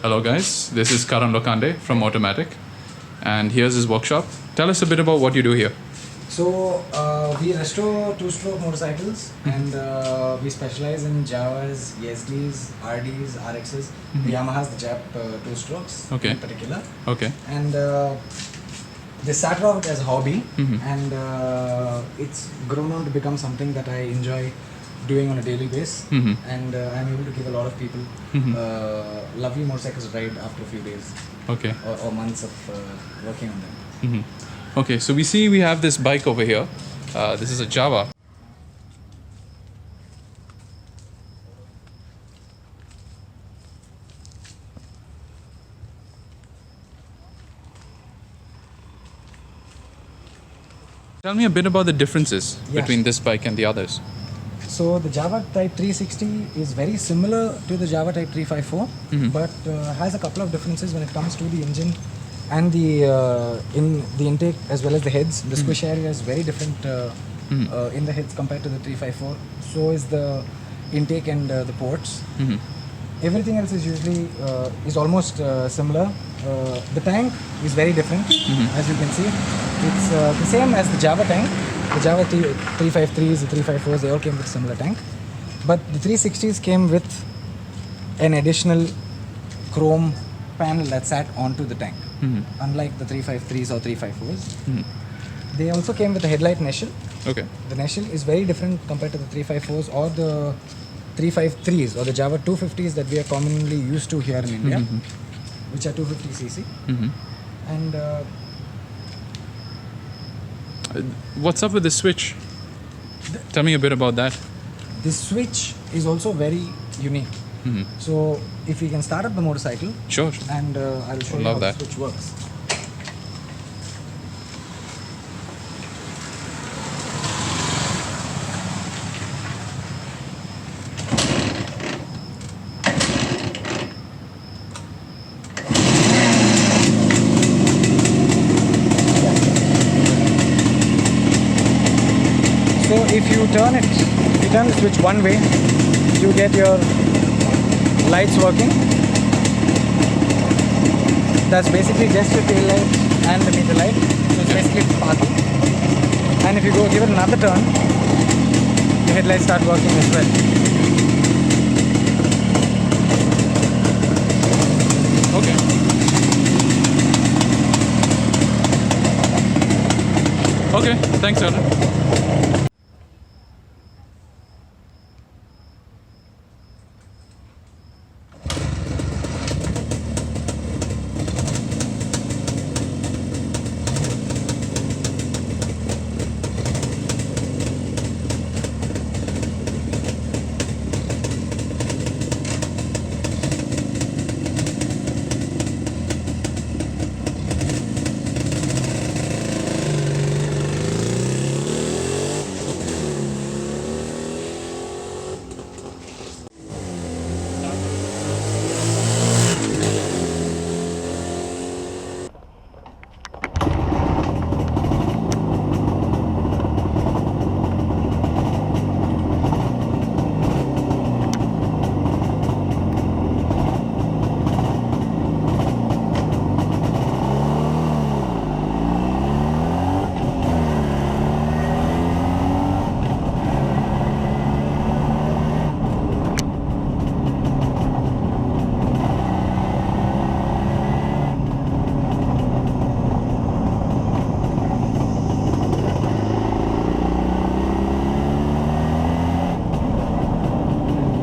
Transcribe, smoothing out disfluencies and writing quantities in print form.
Hello guys, this is Karan Lokhande from Motomatic, and here's his workshop. Tell us a bit about what you do here. So we restore two-stroke motorcycles, and we specialize in Jawas, ESDs, RDs, RXs, the Yamahas, the Jap two-strokes in particular. Okay. And this started out as a hobby, and it's grown on to become something that I enjoy doing on a daily basis, and I'm able to give a lot of people lovely motorcycles to ride after a few days or months of working on them. Okay, so we have this bike over here. This is a Jawa. Tell me a bit about the differences between this bike and the others. So the Java Type 360 is very similar to the Java Type 354, but has a couple of differences when it comes to the engine and the intake as well as the heads. The squish area is very different in the heads compared to the 354. So is the intake and the ports. Everything else is usually is almost similar. The tank is very different, as you can see. It's the same as the Java tank. The Java 353s, the 354s, they all came with a similar tank. But the 360s came with an additional chrome panel that sat onto the tank, unlike the 353s or 354s. They also came with a headlight nacelle. Okay. The nacelle is very different compared to the 354s or the 353s or the Java 250s that we are commonly used to here in India, which are 250cc. And what's up with the switch? Tell me a bit about that. this switch is also very unique. So if we can start up the motorcycle, Sure. and I'll show you how the switch works. So if you turn the switch one way, you get your lights working. That's basically just your tail light and the meter light. So it's basically parking. And if you go give it another turn, the headlights start working as well. Okay, thanks, Alan.